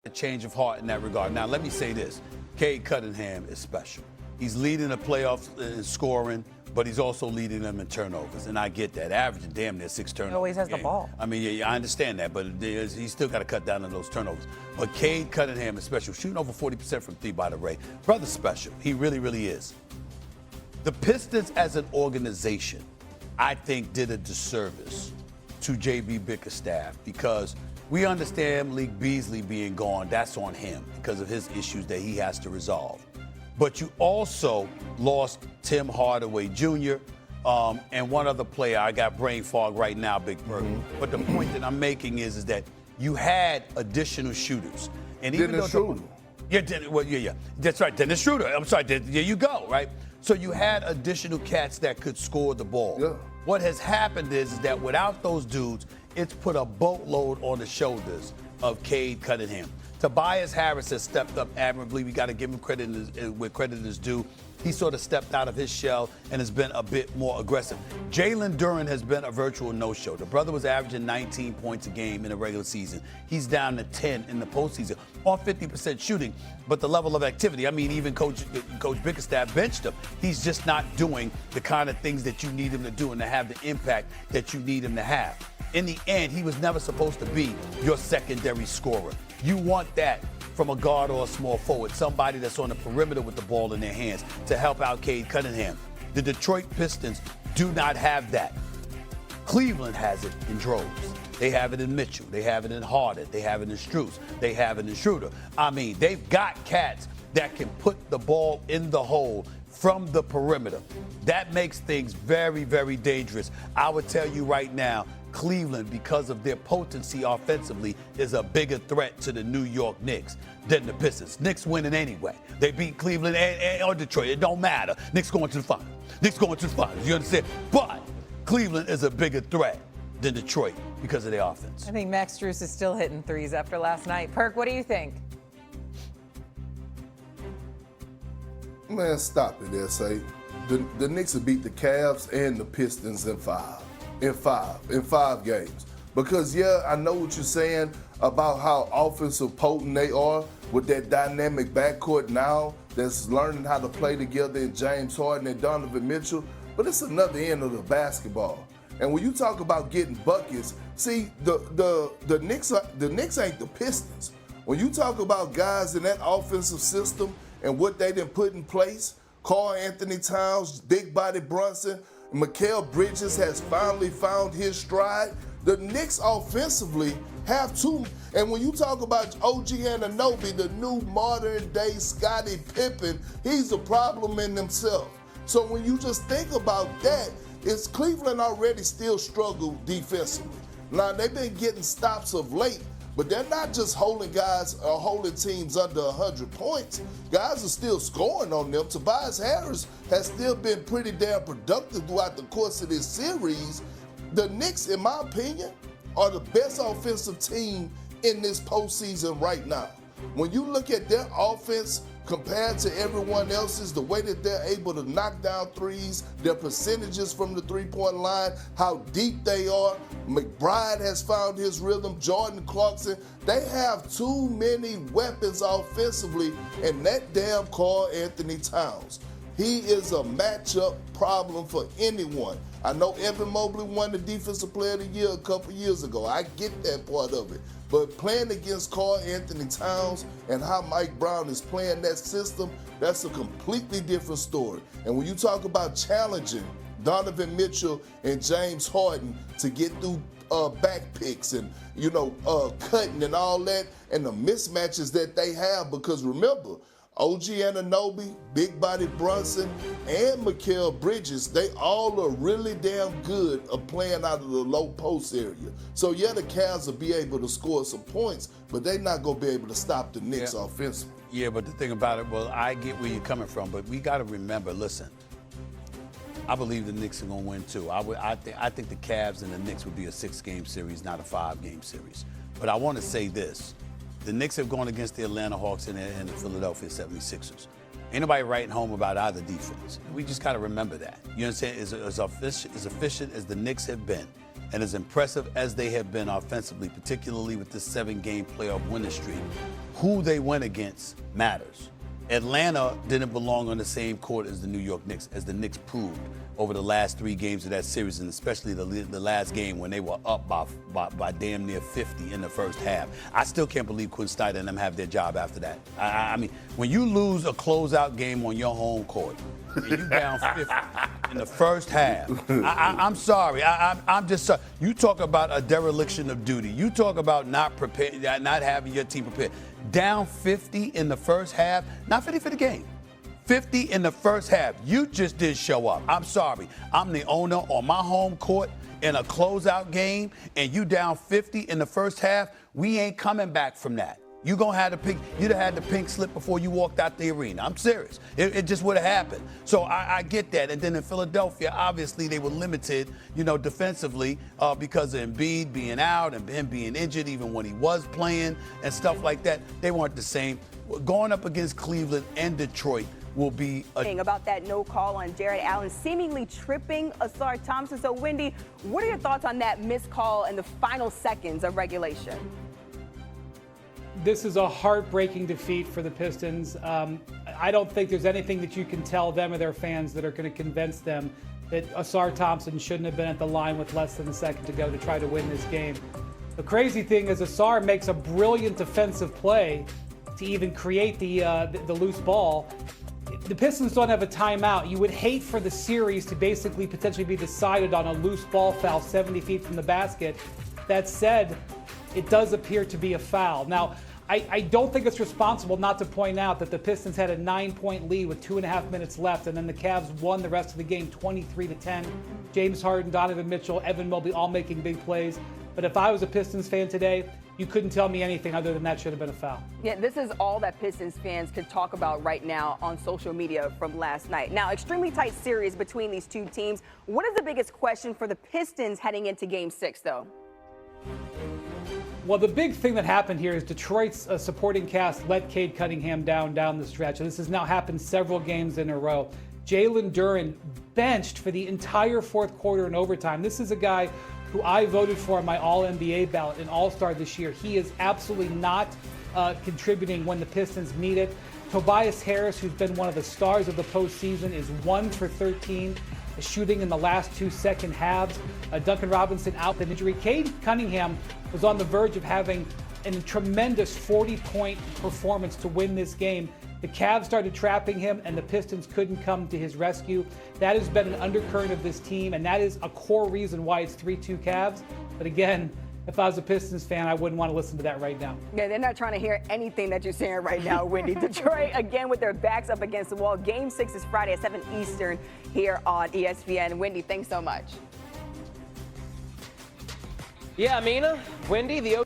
a change of heart in that regard. Now, let me say this. Cade Cunningham is special. He's leading the playoffs in scoring, but he's also leading them in turnovers, and I get that. Averaging damn near 6 turnovers. He always has the ball. I mean, yeah, I understand that, but he's still got to cut down on those turnovers. But Cade Cunningham is special, shooting over 40% from three, by the way. Brother's special. He really, really is. The Pistons as an organization, I think, did a disservice to J.B. Bickerstaff because we understand Malik Beasley being gone. That's on him because of his issues that he has to resolve. But you also lost Tim Hardaway Jr. And one other player. I got brain fog right now, Big Perk. But the point that I'm making is that you had additional shooters. And even Dennis Schroeder. Yeah, that's right, Dennis Schroeder. I'm sorry, there you go, right? So you had additional cats that could score the ball. Yeah. What has happened is that without those dudes, it's put a boatload on the shoulders of Cade Cunningham. Tobias Harris has stepped up admirably. We got to give him credit where credit is due. He sort of stepped out of his shell and has been a bit more aggressive. Jalen Duren has been a virtual no-show. The brother was averaging 19 points a game in the regular season. He's down to 10 in the postseason on 50% shooting, but the level of activity, I mean, even Coach Bickerstaff benched him. He's just not doing the kind of things that you need him to do and to have the impact that you need him to have. In the end, he was never supposed to be your secondary scorer. You want that from a guard or a small forward, somebody that's on the perimeter with the ball in their hands to help out Cade Cunningham. The Detroit Pistons do not have that. Cleveland has it in droves. They have it in Mitchell. They have it in Harden. They have it in Strus. They have it in Schroeder. I mean, they've got cats that can put the ball in the hole from the perimeter. That makes things very, very dangerous. I would tell you right now, Cleveland, because of their potency offensively, is a bigger threat to the New York Knicks than the Pistons. Knicks winning anyway. They beat Cleveland or Detroit. It don't matter. Knicks going to the finals. Knicks going to the finals. You understand? But Cleveland is a bigger threat than Detroit because of their offense. I think Max Strus is still hitting threes after last night. Perk, what do you think? Man, stop it, S.A. The Knicks have beat the Cavs and the Pistons in five games. Because, yeah, I know what you're saying about how offensive potent they are with that dynamic backcourt now that's learning how to play together in James Harden and Donovan Mitchell, but it's another end of the basketball. And when you talk about getting buckets, see, the Knicks ain't the Pistons. When you talk about guys in that offensive system and what they done put in place, Karl Anthony Towns, Big Body Brunson, Mikal Bridges has finally found his stride. The Knicks offensively have two. And when you talk about OG Anunoby, the new modern day Scottie Pippen, he's a problem in himself. So when you just think about that, it's Cleveland already still struggle defensively. Now, they've been getting stops of late, but they're not just holding teams under 100 points. Guys are still scoring on them. Tobias Harris has still been pretty damn productive throughout the course of this series. The Knicks, in my opinion, are the best offensive team in this postseason right now. When you look at their offense compared to everyone else's, the way that they're able to knock down threes, their percentages from the three-point line, how deep they are. McBride has found his rhythm. Jordan Clarkson. They have too many weapons offensively, and that damn Karl Anthony Towns. He is a matchup problem for anyone. I know Evan Mobley won the Defensive Player of the Year a couple years ago. I get that part of it. But playing against Karl Anthony Towns and how Mike Brown is playing that system, that's a completely different story. And when you talk about challenging Donovan Mitchell and James Harden to get through back picks and, cutting and all that, and the mismatches that they have, because remember, OG Anunoby, Big Body Brunson, and Mikal Bridges, they all are really damn good at playing out of the low post area. So, yeah, the Cavs will be able to score some points, but they're not going to be able to stop the Knicks offensively. Yeah, but the thing about it, well, I get where you're coming from, but we got to remember, listen, I believe the Knicks are going to win, too. I think the Cavs and the Knicks would be a 6-game series, not a 5-game series. But I want to say this. The Knicks have gone against the Atlanta Hawks and the Philadelphia 76ers. Ain't nobody writing home about either defense. We just got to remember that. You understand? As efficient as the Knicks have been, And as impressive as they have been offensively, particularly with this 7-game playoff winning streak, who they went against matters. Atlanta didn't belong on the same court as the New York Knicks, as the Knicks proved over the last 3 games of that series, and especially the last game when they were up by damn near 50 in the first half. I still can't believe Quinn Snyder and them have their job after that. I mean, when you lose a closeout game on your home court, and you down 50 in the first half, I'm sorry. I'm just sorry. You talk about a dereliction of duty. You talk about not having your team prepared. Down 50 in the first half, not 50 for the game. 50 in the first half. You just did show up. I'm sorry. I'm the owner on my home court in a closeout game, and you down 50 in the first half. We ain't coming back from that. You'd have had the pink slip before you walked out the arena. I'm serious. It just would have happened. So I get that. And then in Philadelphia, obviously they were limited, defensively because of Embiid being out and him being injured even when he was playing and stuff like that. They weren't the same. Going up against Cleveland and Detroit will be about that no call on Jared Allen seemingly tripping Asar Thompson. So, Wendy, what are your thoughts on that missed call in the final seconds of regulation? This is a heartbreaking defeat for the Pistons. I don't think there's anything that you can tell them or their fans that are going to convince them that Asar Thompson shouldn't have been at the line with less than a second to go to try to win this game. The crazy thing is Asar makes a brilliant defensive play to even create the loose ball. The Pistons don't have a timeout. You would hate for the series to basically potentially be decided on a loose ball foul 70 feet from the basket. That said, it does appear to be a foul. Now, I don't think it's responsible not to point out that the Pistons had a 9-point lead with 2.5 minutes left, and then the Cavs won the rest of the game 23-10. James Harden, Donovan Mitchell, Evan Mobley all making big plays. But if I was a Pistons fan today, you couldn't tell me anything other than that should have been a foul. Yeah, this is all that Pistons fans could talk about right now on social media from last night. Now, extremely tight series between these two teams. What is the biggest question for the Pistons heading into Game 6, though? Well, the big thing that happened here is Detroit's supporting cast let Cade Cunningham down the stretch. And this has now happened several games in a row. Jalen Duren benched for the entire fourth quarter and overtime. This is a guy who I voted for on my All-NBA ballot and All-Star this year. He is absolutely not contributing when the Pistons need it. Tobias Harris, who's been one of the stars of the postseason, is 1 for 13, shooting in the last 2 second halves. Duncan Robinson out with an injury. Cade Cunningham was on the verge of having a tremendous 40-point performance to win this game. The Cavs started trapping him, and the Pistons couldn't come to his rescue. That has been an undercurrent of this team, and that is a core reason why it's 3-2 Cavs. But again, if I was a Pistons fan, I wouldn't want to listen to that right now. Yeah, they're not trying to hear anything that you're saying right now, Wendy. Detroit, again, with their backs up against the wall. Game 6 is Friday at 7 Eastern here on ESPN. Wendy, thanks so much. Yeah, Amina, Wendy, the